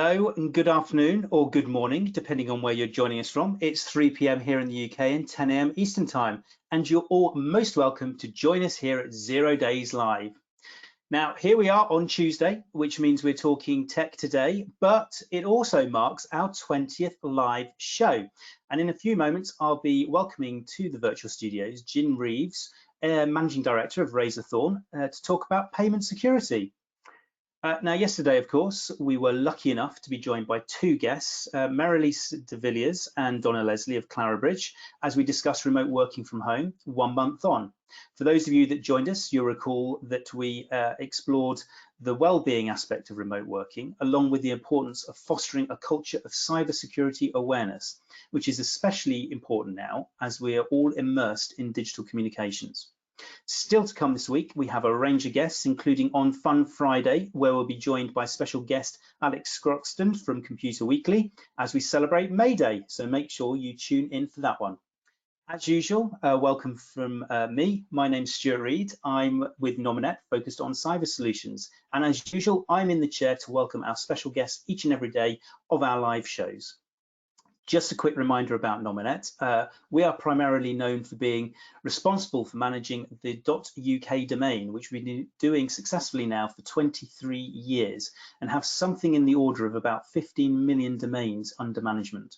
Hello and good afternoon or good morning, depending on where you're joining us from. It's 3 p.m. here in the UK and 10 a.m. Eastern Time, and you're all most welcome to join us here at 0 Days Live. Now, here we are on Tuesday, which means we're talking tech today, but it also marks our 20th live show. And in a few moments, I'll be welcoming to the virtual studios Jim Rees, Managing Director of Razorthorn, to talk about payment security. Now, yesterday, of course, we were lucky enough to be joined by two guests, Marilise de Villiers and Donna Leslie of Clarabridge, as we discussed remote working from home 1 month on. For those of you that joined us, you'll recall that we explored the well-being aspect of remote working, along with the importance of fostering a culture of cybersecurity awareness, which is especially important now as we are all immersed in digital communications. Still to come this week, we have a range of guests, including on Fun Friday, where we'll be joined by special guest Alex Scroxton from Computer Weekly as we celebrate May Day. So make sure you tune in for that one. As usual, welcome from me. My name's Stuart Reed. I'm with Nominet, focused on cyber solutions. And as usual, I'm in the chair to welcome our special guests each and every day of our live shows. Just a quick reminder about Nominet. We are primarily known for being responsible for managing the .uk domain, which we've been doing successfully now for 23 years and have something in the order of about 15 million domains under management.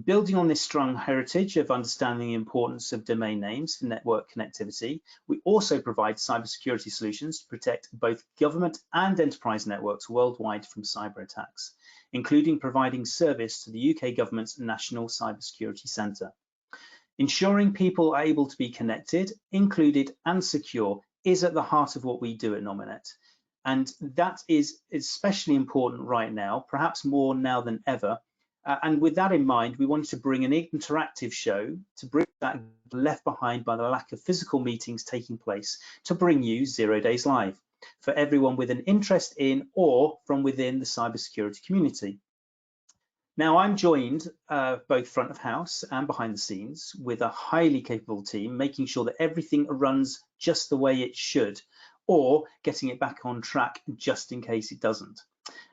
Building on this strong heritage of understanding the importance of domain names for network connectivity, we also provide cybersecurity solutions to protect both government and enterprise networks worldwide from cyber attacks, including providing service to the UK government's National Cybersecurity Centre. Ensuring people are able to be connected, included and secure is at the heart of what we do at Nominet. And that is especially important right now, perhaps more now than ever. And with that in mind, we wanted to bring an interactive show to bring that left behind by the lack of physical meetings taking place to bring you 0 Days Live for everyone with an interest in or from within the cybersecurity community. Now, I'm joined both front of house and behind the scenes with a highly capable team, making sure that everything runs just the way it should, or getting it back on track just in case it doesn't.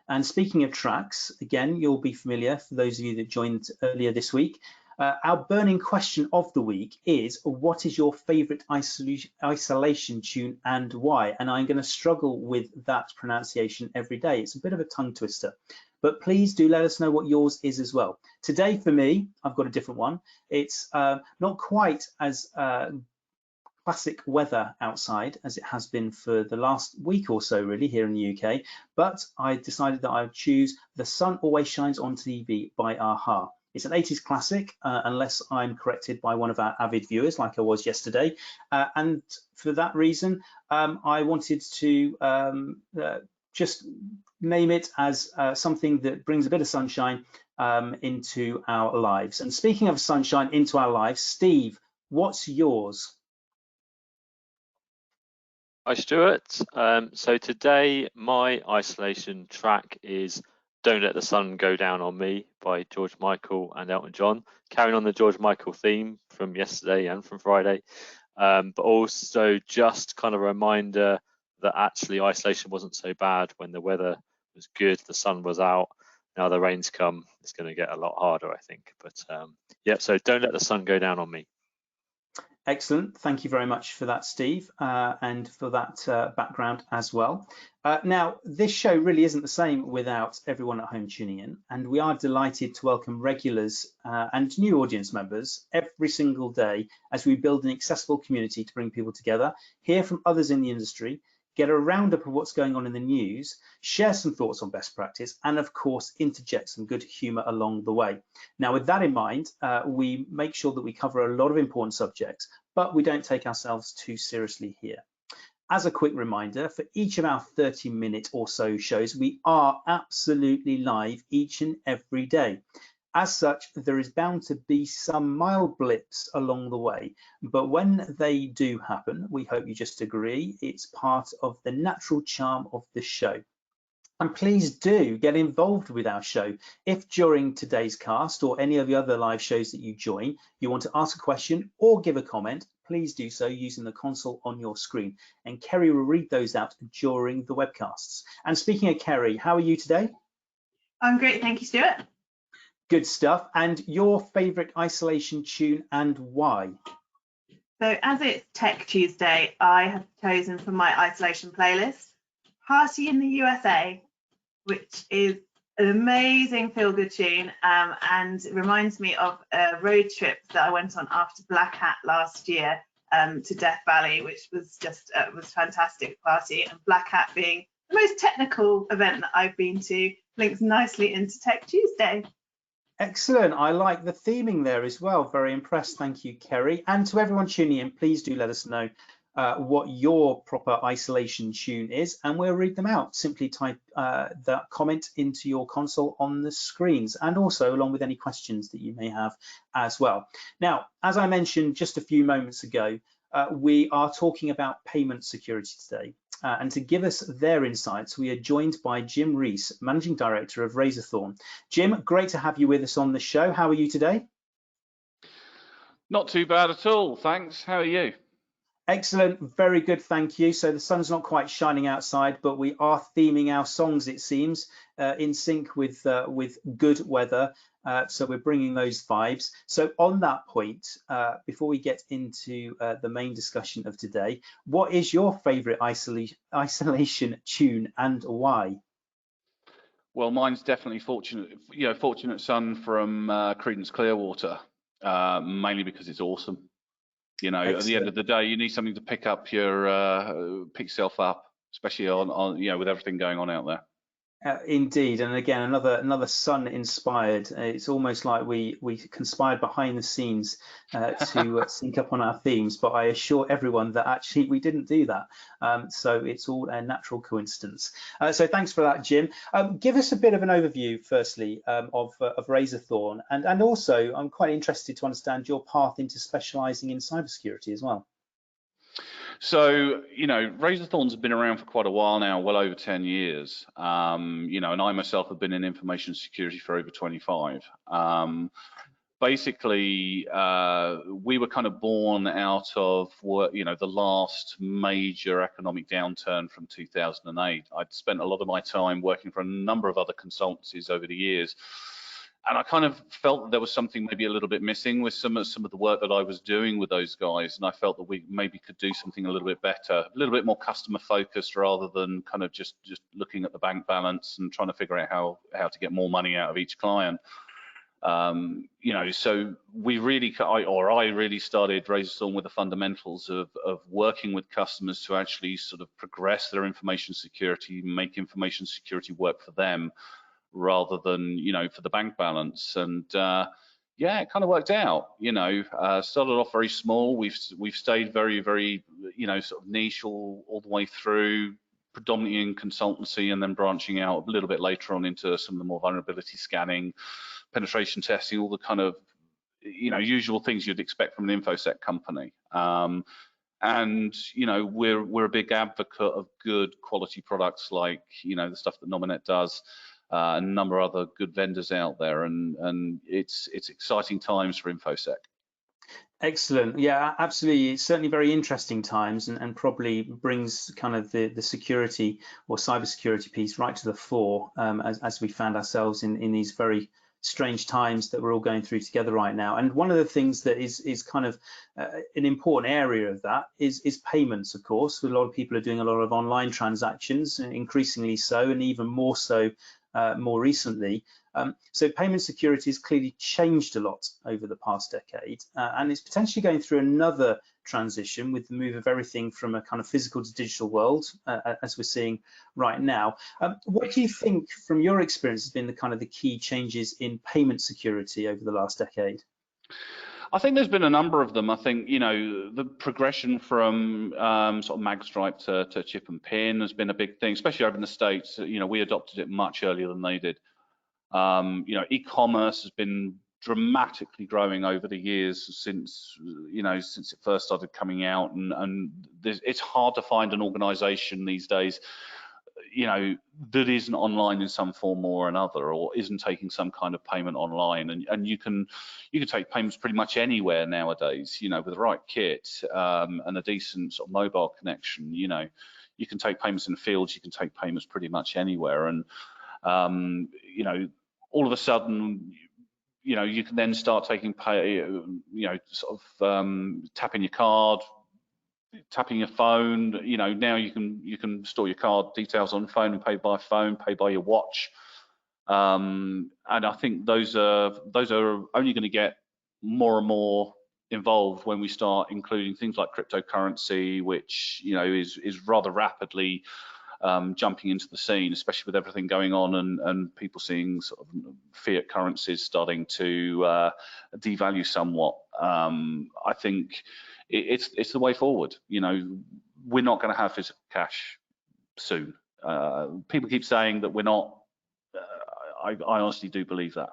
And speaking of tracks, again, you'll be familiar for those of you that joined earlier this week. Our burning question of the week is, what is your favorite isolation tune and why? And I'm going to struggle with that pronunciation every day. It's a bit of a tongue twister, but please do let us know what yours is as well. Today for me, I've got a different one. It's not quite as classic weather outside as it has been for the last week or so really here in the UK, but I decided that I would choose The Sun Always Shines on TV by Aha. It's an 80s classic, unless I'm corrected by one of our avid viewers like I was yesterday, and for that reason I wanted to just name it as something that brings a bit of sunshine into our lives. And speaking of sunshine into our lives, Steve, what's yours? Hi Stuart, so today my isolation track is Don't Let the Sun Go Down on Me by George Michael and Elton John, carrying on the George Michael theme from yesterday and from Friday, but also just kind of a reminder that actually isolation wasn't so bad when the weather was good, the sun was out. Now the rain's come, it's going to get a lot harder, I think, but yeah, so Don't Let the Sun Go Down on Me. Excellent. Thank you very much for that, Steve, and for that background as well. Now, this show really isn't the same without everyone at home tuning in, and we are delighted to welcome regulars and new audience members every single day as we build an accessible community to bring people together, hear from others in the industry, get a roundup of what's going on in the news, share some thoughts on best practice, and of course, interject some good humor along the way. Now, with that in mind, we make sure that we cover a lot of important subjects, but we don't take ourselves too seriously here. As a quick reminder, for each of our 30-minute or so shows, we are absolutely live each and every day. As such, there is bound to be some mild blips along the way, but when they do happen, we hope you just agree it's part of the natural charm of the show. And please do get involved with our show. If during today's cast or any of the other live shows that you join, you want to ask a question or give a comment, please do so using the console on your screen. And Kerry will read those out during the webcasts. And speaking of Kerry, how are you today? I'm great, thank you, Stuart. Good stuff. And your favourite isolation tune and why? So as it's Tech Tuesday, I have chosen for my isolation playlist Party in the USA, which is an amazing feel-good tune, and it reminds me of a road trip that I went on after Black Hat last year to Death Valley, which was just was fantastic party. And Black Hat being the most technical event that I've been to links nicely into Tech Tuesday. Excellent. I like the theming there as well. Very impressed. Thank you, Kerry. And to everyone tuning in, please do let us know what your proper isolation tune is, and we'll read them out. Simply type that comment into your console on the screens, and also along with any questions that you may have as well. Now, as I mentioned just a few moments ago, we are talking about payment security today. And to give us their insights, we are joined by Jim Rees, Managing Director of Razorthorn. Jim, great to have you with us on the show. How are you today? Not too bad at all, thanks. How are you? Excellent, very good, thank you. So the sun's not quite shining outside, but we are theming our songs, it seems, in sync with good weather. So we're bringing those vibes. So on that point, before we get into the main discussion of today, what is your favourite isolation tune and why? Well, mine's definitely Fortunate Son from Creedence Clearwater, mainly because it's awesome. You know, Excellent. At the end of the day, you need something to pick yourself up, especially on with everything going on out there. Indeed, and again, another sun inspired. It's almost like we conspired behind the scenes to sync up on our themes, but I assure everyone that actually we didn't do that. So it's all a natural coincidence. So thanks for that, Jim. Give us a bit of an overview, firstly, of Razorthorn, and also I'm quite interested to understand your path into specialising in cybersecurity as well. So, Razorthorns have been around for quite a while now, well over 10 years. And I myself have been in information security for over 25. Basically, we were kind of born out of the last major economic downturn from 2008. I'd spent a lot of my time working for a number of other consultancies over the years. And I kind of felt that there was something maybe a little bit missing with some of the work that I was doing with those guys, and I felt that we maybe could do something a little bit better, a little bit more customer focused, rather than kind of just looking at the bank balance and trying to figure out how to get more money out of each client. So I really started Razorthorn with the fundamentals of working with customers to actually sort of progress their information security, make information security work for them, rather than for the bank balance. And it kind of worked out. Started off very small. We've stayed very, very sort of niche all the way through, predominantly in consultancy, and then branching out a little bit later on into some of the more vulnerability scanning, penetration testing, all the kind of usual things you'd expect from an infosec company. And we're a big advocate of good quality products like the stuff that Nominet does. A number of other good vendors out there, and it's exciting times for infosec. Excellent. Yeah, absolutely. It's certainly very interesting times, and probably brings kind of the security or cybersecurity piece right to the fore, as we found ourselves in these very strange times that we're all going through together right now. And one of the things that is kind of an important area of that is payments, of course. A lot of people are doing a lot of online transactions, increasingly so, and even more so more recently. So payment security has clearly changed a lot over the past decade, and it's potentially going through another transition with the move of everything from a kind of physical to digital world, as we're seeing right now. What do you think, from your experience, has been the key changes in payment security over the last decade? I think there's been a number of them. I think, the progression from sort of magstripe to chip and pin has been a big thing, especially over in the States. We adopted it much earlier than they did. E-commerce has been dramatically growing over the years since it first started coming out, and it's hard to find an organization these days that isn't online in some form or another, or isn't taking some kind of payment online. And you can take payments pretty much anywhere nowadays, with the right kit and a decent sort of mobile connection. You can take payments in the fields, you can take payments pretty much anywhere. And You know, all of a sudden, you know, you can then start taking pay, you know, sort of tapping your card, tapping your phone. You know, now you can store your card details on phone and pay by phone, pay by your watch. And I think those are only going to get more and more involved when we start including things like cryptocurrency, which, you know, is rather rapidly jumping into the scene, especially with everything going on and people seeing sort of fiat currencies starting to devalue somewhat. I think it's the way forward. You know, we're not going to have physical cash soon. People keep saying that we're not. I honestly do believe that.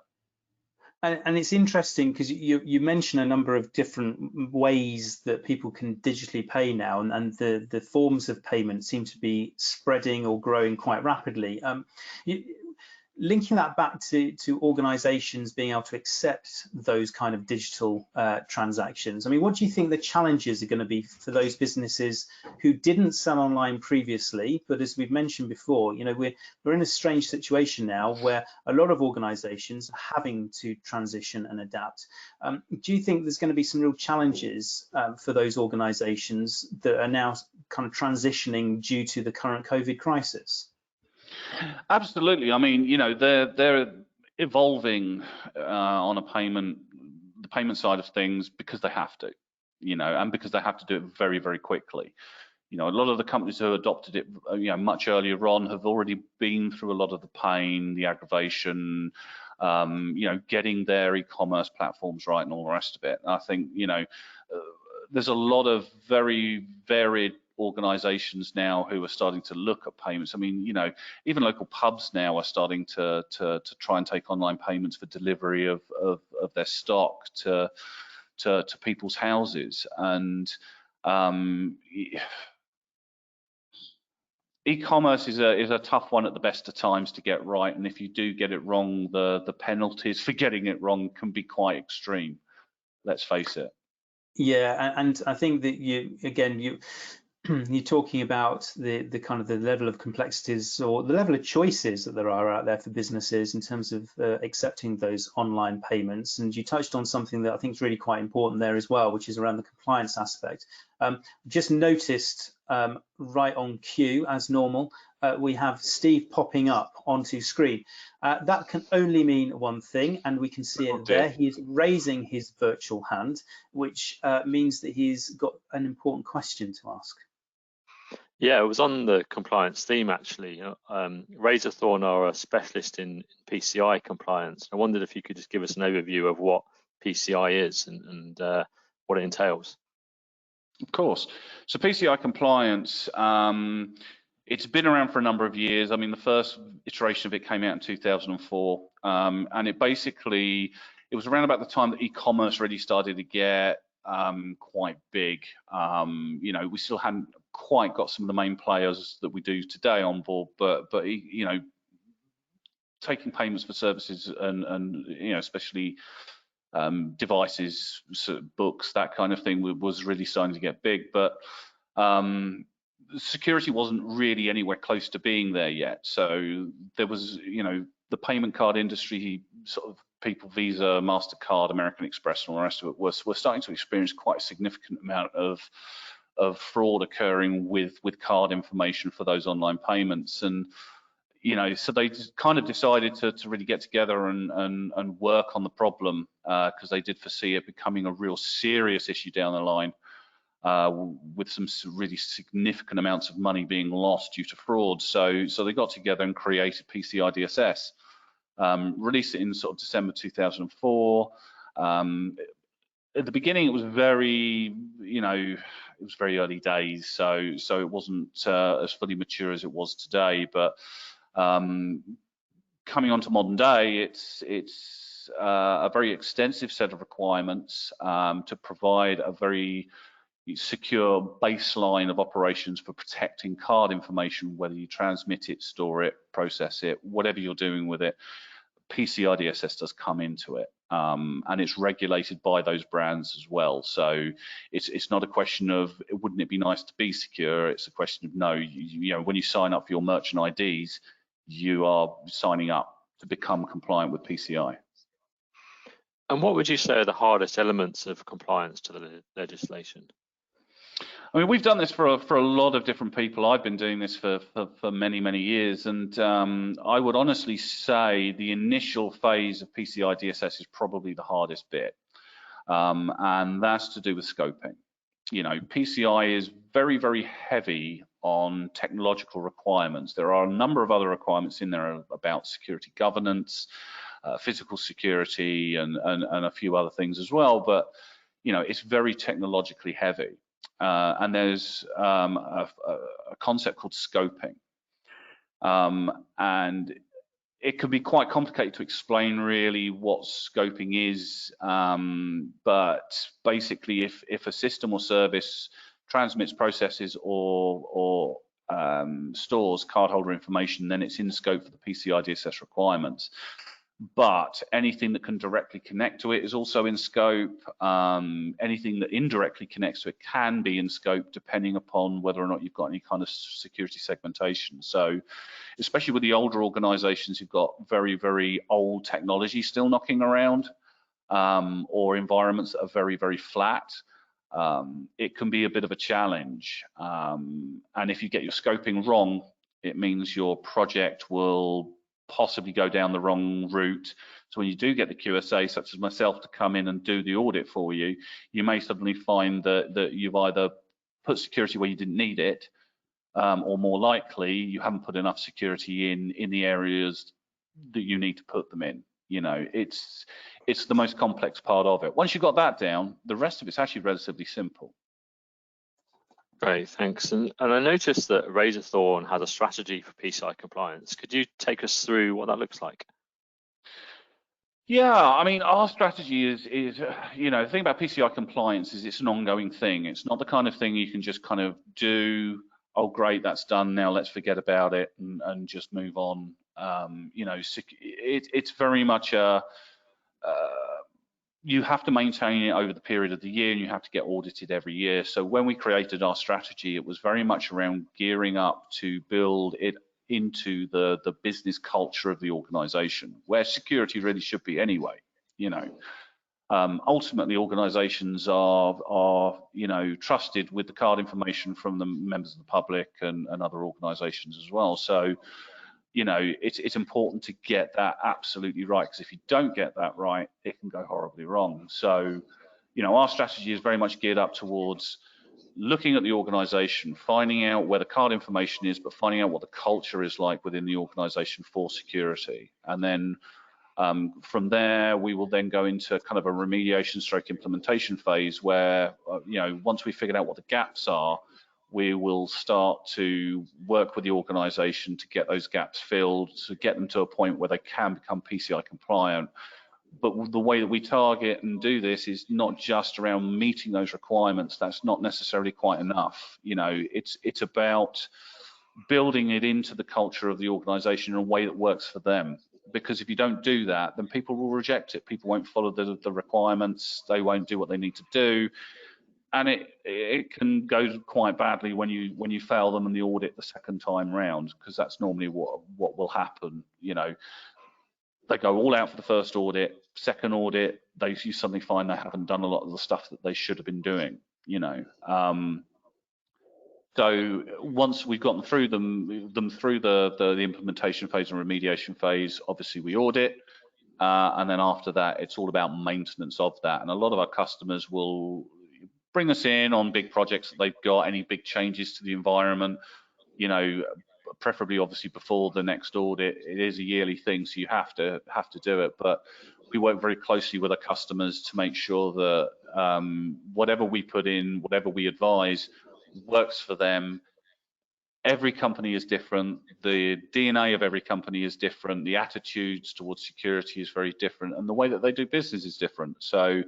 And it's interesting because you mention a number of different ways that people can digitally pay now, and the forms of payment seem to be spreading or growing quite rapidly. Linking that back to organizations being able to accept those kind of digital transactions, I mean, what do you think the challenges are going to be for those businesses who didn't sell online previously, but as we've mentioned before, you know, we're in a strange situation now where a lot of organizations are having to transition and adapt. Do you think there's going to be some real challenges for those organizations that are now kind of transitioning due to the current COVID crisis? Absolutely. I mean, you know, they're evolving on the payment side of things because they have to, you know, and because they have to do it very, very quickly. You know, a lot of the companies who adopted it, you know, much earlier on have already been through a lot of the pain, the aggravation, you know, getting their e-commerce platforms right and all the rest of it. And I think, you know, there's a lot of very varied organizations now who are starting to look at payments. I mean, you know, even local pubs now are starting to try and take online payments for delivery of their stock to people's houses. And e-commerce is a tough one at the best of times to get right, and if you do get it wrong, the penalties for getting it wrong can be quite extreme. Let's face it. Yeah, and I think that you're talking about the kind of the level of complexities or the level of choices that there are out there for businesses in terms of accepting those online payments. And you touched on something that I think is really quite important there as well, which is around the compliance aspect. Just noticed right on cue, as normal, we have Steve popping up onto screen. That can only mean one thing, and we can see it there. He is raising his virtual hand, which means that he's got an important question to ask. Yeah, it was on the compliance theme actually. Razorthorn are a specialist in PCI compliance. I wondered if you could just give us an overview of what PCI is and what it entails. Of course. So PCI compliance, it's been around for a number of years. I mean, the first iteration of it came out in 2004, and it was around about the time that e-commerce really started to get quite big. You know, we still hadn't quite got some of the main players that we do today on board, but you know, taking payments for services and you know, especially devices, books, that kind of thing was really starting to get big. But security wasn't really anywhere close to being there yet. So there was, you know, the payment card industry, sort of people, Visa, MasterCard, American Express, and all the rest of it were starting to experience quite a significant amount of fraud occurring with card information for those online payments. And you know, so they kind of decided to really get together and work on the problem because they did foresee it becoming a real serious issue down the line with some really significant amounts of money being lost due to fraud. So they got together and created PCI DSS, released it in sort of December 2004. At the beginning, it was very, you know, it was very early days, so it wasn't as fully mature as it was today. But coming on to modern day, it's a very extensive set of requirements to provide a very secure baseline of operations for protecting card information, whether you transmit it, store it, process it, whatever you're doing with it. PCI DSS does come into it, and it's regulated by those brands as well. So it's not a question of wouldn't it be nice to be secure. It's a question of no, you know, when you sign up for your merchant IDs, you are signing up to become compliant with PCI. And what would you say are the hardest elements of compliance to the legislation? I mean, we've done this for a lot of different people. I've been doing this for many years, and I would honestly say the initial phase of PCI DSS is probably the hardest bit, and that's to do with scoping. You know, PCI is very heavy on technological requirements. There are a number of other requirements in there about security governance, physical security, and a few other things as well. But you know, it's very technologically heavy. And there's a concept called scoping, and it can be quite complicated to explain really what scoping is, but basically if a system or service transmits, processes, or stores cardholder information, then it's in scope for the PCI DSS requirements. But anything that can directly connect to it is also in scope. Anything that indirectly connects to it can be in scope, depending upon whether or not you've got any kind of security segmentation. So especially with the older organizations who've got very old technology still knocking around, or environments that are very flat, it can be a bit of a challenge. And if you get your scoping wrong, it means your project will possibly go down the wrong route. So when you do get the QSA, such as myself, to come in and do the audit for you, you may suddenly find that you've either put security where you didn't need it, or more likely you haven't put enough security in the areas that you need to put them in. You know, it's the most complex part of it. Once you've got that down, the rest of it's actually relatively simple. Great, thanks. And I noticed that Razorthorn has a strategy for PCI compliance. Could you take us through what that looks like? Yeah, I mean, our strategy is you know, the thing about PCI compliance is it's an ongoing thing. It's not the kind of thing you can just kind of do, oh great, that's done, now let's forget about it and just move on. You know, it's very much a you have to maintain it over the period of the year, and you have to get audited every year. So when we created our strategy, it was very much around gearing up to build it into the business culture of the organization, where security really should be anyway. You know, ultimately organizations are you know, trusted with the card information from the members of the public and other organizations as well. So you know, it's important to get that absolutely right, because if you don't get that right, it can go horribly wrong. So, you know, our strategy is very much geared up towards looking at the organization, finding out where the card information is, but finding out what the culture is like within the organization for security. And then from there, we will then go into kind of a remediation stroke implementation phase where, you know, once we've figured out what the gaps are, we will start to work with the organization to get those gaps filled, to get them to a point where they can become PCI compliant. But the way that we target and do this is not just around meeting those requirements. That's not necessarily quite enough. You know, it's about building it into the culture of the organization in a way that works for them. Because if you don't do that, then people will reject it. People won't follow the requirements. They won't do what they need to do. And it can go quite badly when you fail them in the audit the second time round, because that's normally what will happen. You know, they go all out for the first audit, second audit, you suddenly find they haven't done a lot of the stuff that they should have been doing. You know, so once we've gotten through them through the implementation phase and remediation phase, obviously we audit. And then after that, it's all about maintenance of that. And a lot of our customers will bring us in on big projects that they've got, any big changes to the environment, you know, preferably obviously before the next audit. It is a yearly thing, so you have to do it. But we work very closely with our customers to make sure that whatever we put in, whatever we advise, works for them. Every company is different. The DNA of every company is different. The attitudes towards security is very different, and the way that they do business is different. So,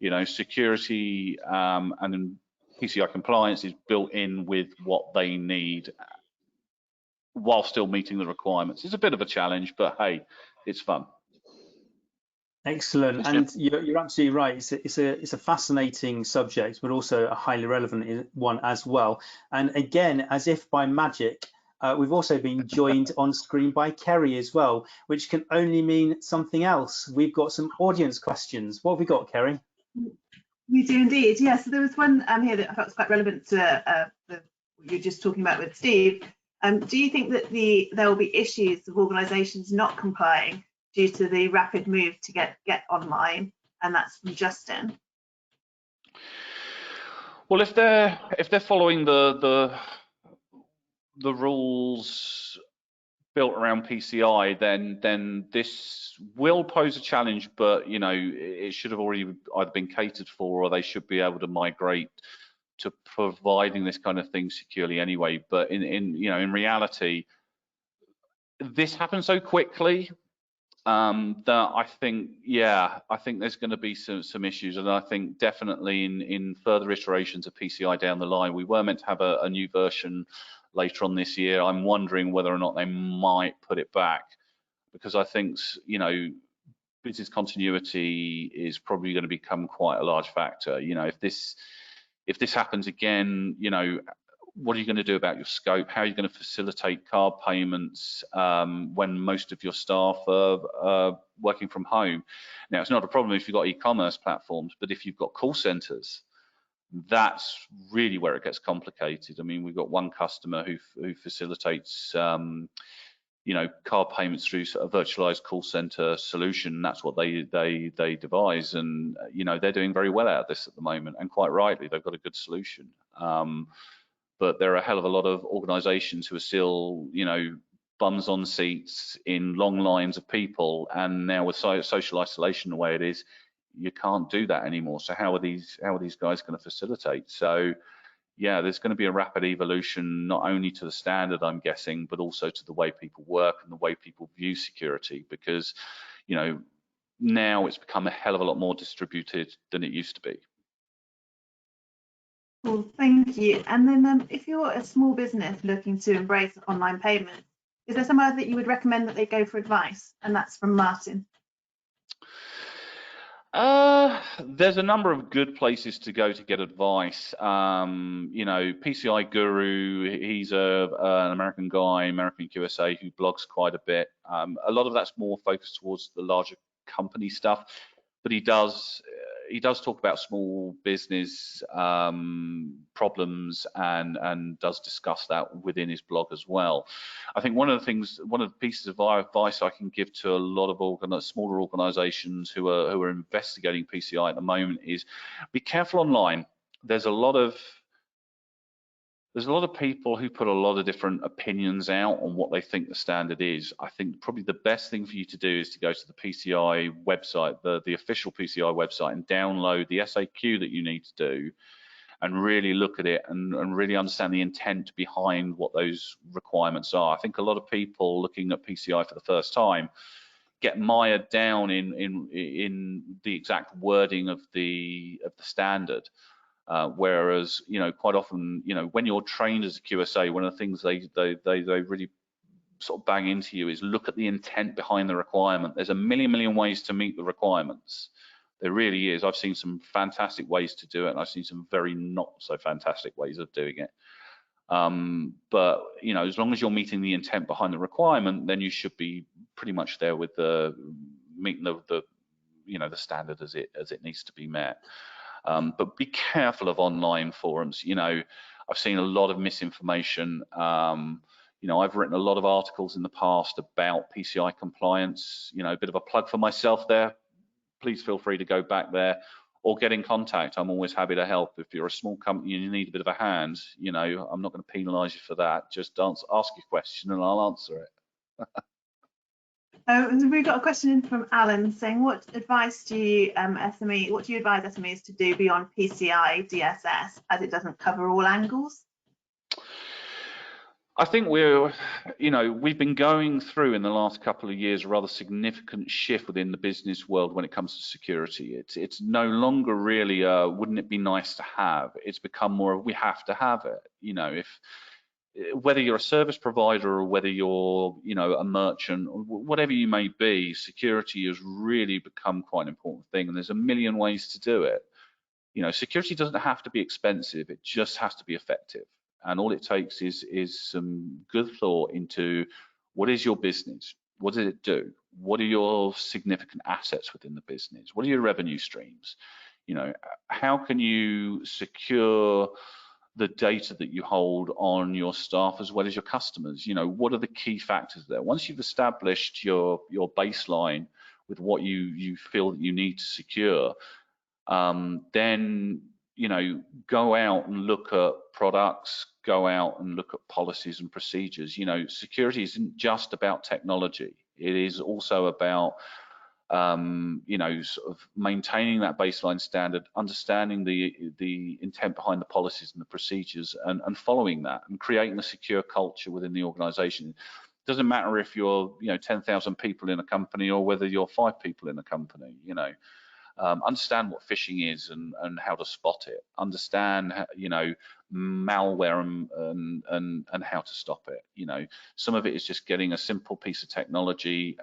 you know, security and PCI compliance is built in with what they need while still meeting the requirements. It's a bit of a challenge, but hey, it's fun. Excellent, and you're absolutely right. It's a fascinating subject, but also a highly relevant one as well. And again, as if by magic, We've also been joined on screen by Kerry as well, which can only mean something else. We've got some audience questions. What have we got, Kerry? We do indeed, yeah. So there was one here that I thought was quite relevant to what you're just talking about with Steve. Do you think that there will be issues of organisations not complying due to the rapid move to get online? And that's from Justin. Well, if they're following the rules built around PCI, then this will pose a challenge, but you know, it should have already either been catered for, or they should be able to migrate to providing this kind of thing securely anyway. But in reality, this happened so quickly that I think there's going to be some issues, and I think definitely in further iterations of PCI down the line, we were meant to have a new version later on this year. I'm wondering whether or not they might put it back, because I think, you know, business continuity is probably going to become quite a large factor. You know, if this happens again, you know, what are you going to do about your scope? How are you going to facilitate card payments when most of your staff are working from home? Now, it's not a problem if you've got e-commerce platforms, but if you've got call centers, that's really where it gets complicated. I mean, we've got one customer who facilitates you know, card payments through a virtualized call center solution. That's what they devise, and you know, they're doing very well out of this at the moment, and quite rightly, they've got a good solution. But there are a hell of a lot of organizations who are still, you know, bums on seats in long lines of people, and now with social isolation the way it is, you can't do that anymore. So how are these guys going to facilitate? So yeah, there's going to be a rapid evolution, not only to the standard, I'm guessing, but also to the way people work and the way people view security, because, you know, now it's become a hell of a lot more distributed than it used to be. Well, thank you. And then if you're a small business looking to embrace online payments, is there somewhere that you would recommend that they go for advice? And that's from Martin. There's a number of good places to go to get advice. You know, PCI Guru, he's an American guy, American QSA, who blogs quite a bit. A lot of that's more focused towards the larger company stuff, but he does talk about small business problems and does discuss that within his blog as well. I think one of the pieces of advice I can give to a lot of smaller organizations who are investigating PCI at the moment is be careful online. There's a lot of people who put a lot of different opinions out on what they think the standard is. I think probably the best thing for you to do is to go to the PCI website, the official PCI website, and download the SAQ that you need to do, and really look at it and really understand the intent behind what those requirements are. I think a lot of people looking at PCI for the first time get mired down in the exact wording of the standard. Whereas, you know, quite often, you know, when you're trained as a QSA, one of the things they really sort of bang into you is look at the intent behind the requirement. There's a million ways to meet the requirements. There really is. I've seen some fantastic ways to do it, and I've seen some very not so fantastic ways of doing it. But you know, as long as you're meeting the intent behind the requirement, then you should be pretty much there with meeting the you know, the standard as it needs to be met. But be careful of online forums. You know, I've seen a lot of misinformation. You know, I've written a lot of articles in the past about PCI compliance. You know, a bit of a plug for myself there. Please feel free to go back there or get in contact. I'm always happy to help. If you're a small company and you need a bit of a hand, you know, I'm not going to penalise you for that. Just ask your question and I'll answer it. We've got a question in from Alan saying, what advice do you advise SMEs to do beyond PCI DSS, as it doesn't cover all angles? I think we've been going through in the last couple of years a rather significant shift within the business world when it comes to security. It's no longer really wouldn't it be nice to have? It's become more of we have to have it. You know, whether you're a service provider or whether you're, you know, a merchant, or whatever you may be, security has really become quite an important thing, and there's a million ways to do it. You know, security doesn't have to be expensive, it just has to be effective. And all it takes is some good thought into what is your business? What does it do? What are your significant assets within the business? What are your revenue streams? You know, how can you secure the data that you hold on your staff as well as your customers? You know, what are the key factors there? Once you've established your baseline with what you feel that you need to secure, then, you know, go out and look at products, go out and look at policies and procedures. You know, security isn't just about technology. It is also about, you know, sort of maintaining that baseline standard, understanding the intent behind the policies and the procedures, and following that, and creating a secure culture within the organization. It doesn't matter if you're, you know, 10,000 people in a company or whether you're 5 people in a company, you know. Understand what phishing is and how to spot it. Understand, you know, malware and how to stop it. You know, some of it is just getting a simple piece of technology.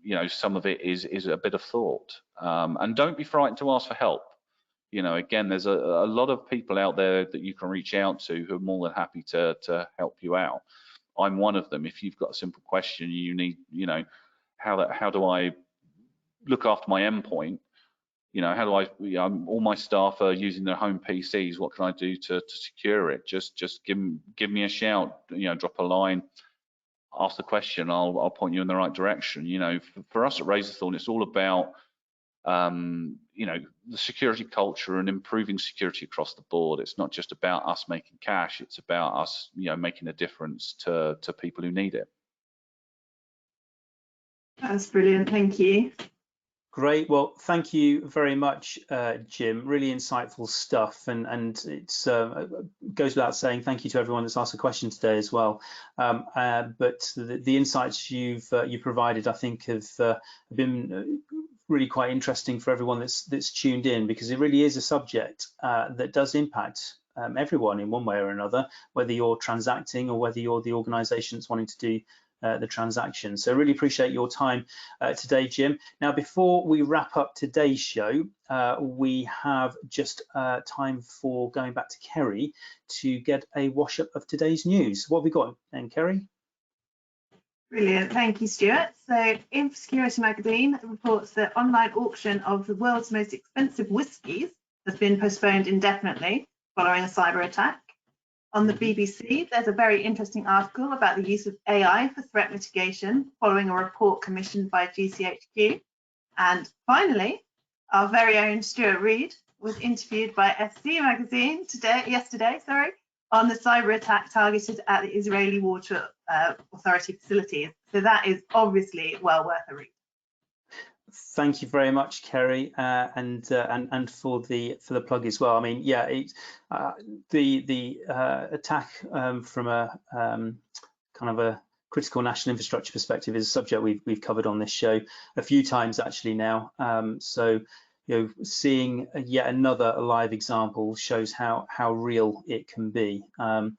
You know, some of it is a bit of thought. And don't be frightened to ask for help. You know, again, there's a lot of people out there that you can reach out to who are more than happy to help you out. I'm one of them. If you've got a simple question, you need, you know, how do I look after my endpoint? You know, how do I, you know, all my staff are using their home PCs. What can I do to secure it? Just give me a shout, you know, drop a line, ask the question. I'll point you in the right direction. You know, for us at Razorthorn, it's all about, you know, the security culture and improving security across the board. It's not just about us making cash. It's about us, you know, making a difference to people who need it. That's brilliant. Thank you. Great. Well, thank you very much, Jim. Really insightful stuff, and it's goes without saying thank you to everyone that's asked a question today as well. But the insights you provided, I think, have been really quite interesting for everyone that's tuned in, because it really is a subject that does impact everyone in one way or another, whether you're transacting or whether you're the organisation that's wanting to do the transaction. So really appreciate your time today, Jim. Now, before we wrap up today's show, we have just time for going back to Kerry to get a wash up of today's news. What have we got then, Kerry? Brilliant, thank you, Stuart. So InfoSecurity magazine reports that online auction of the world's most expensive whiskies has been postponed indefinitely following a cyber attack. On the BBC, there's a very interesting article about the use of AI for threat mitigation following a report commissioned by GCHQ. And finally, our very own Stuart Reed was interviewed by SC magazine yesterday, on the cyber attack targeted at the Israeli Water Authority facilities. So that is obviously well worth a read. Thank you very much, Kerry, and for the plug as well. I mean, yeah, the attack from a kind of a critical national infrastructure perspective is a subject we've covered on this show a few times actually now. So, you know, seeing yet another live example shows how real it can be. Yeah,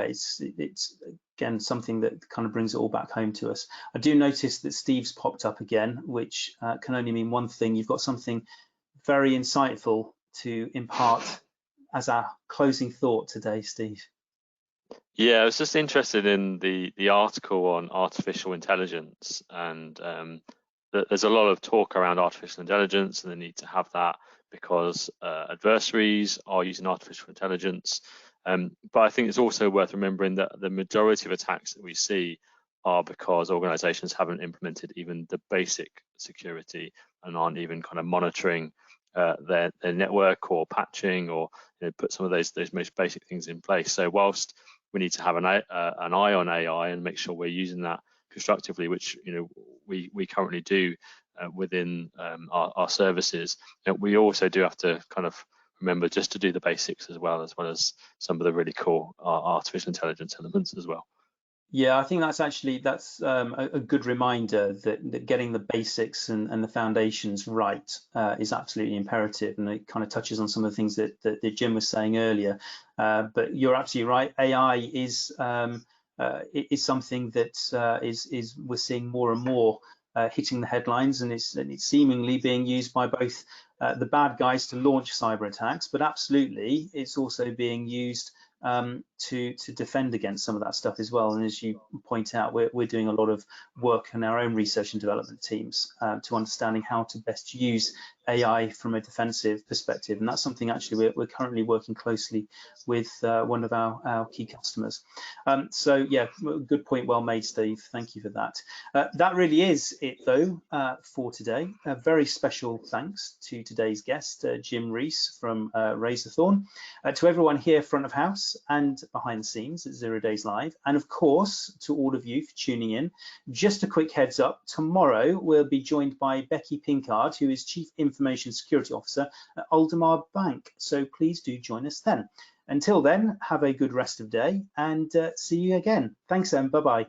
it's again something that kind of brings it all back home to us. I do notice that Steve's popped up again, which can only mean one thing. You've got something very insightful to impart as our closing thought today, Steve. Yeah, I was just interested in the article on artificial intelligence, and there's a lot of talk around artificial intelligence and the need to have that because adversaries are using artificial intelligence. But I think it's also worth remembering that the majority of attacks that we see are because organizations haven't implemented even the basic security and aren't even kind of monitoring their network or patching, or, you know, put some of those most basic things in place. So whilst we need to have an eye on AI and make sure we're using that constructively, which, you know, we currently do within our services, you know, we also do have to kind of remember just to do the basics as well as some of the really cool artificial intelligence elements as well. Yeah, I think that's a good reminder that getting the basics and the foundations right is absolutely imperative, and it kind of touches on some of the things that Jim was saying earlier. But you're absolutely right. AI is something that is we're seeing more and more hitting the headlines, and it's seemingly being used by both the bad guys to launch cyber attacks, but absolutely it's also being used to defend against some of that stuff as well. And as you point out, we're doing a lot of work in our own research and development teams to understanding how to best use AI from a defensive perspective. And that's something actually we're currently working closely with one of our key customers. So yeah, good point, well made, Steve. Thank you for that. That really is it though for today. A very special thanks to today's guest, Jim Rees from Razorthorn, to everyone here front of house and behind the scenes at 0 Days Live, and of course to all of you for tuning in. Just a quick heads up, tomorrow we'll be joined by Becky Pinkard, who is Chief Information Security Officer at Aldermar Bank, so please do join us then. Until then, have a good rest of the day and see you again. Thanks, bye-bye.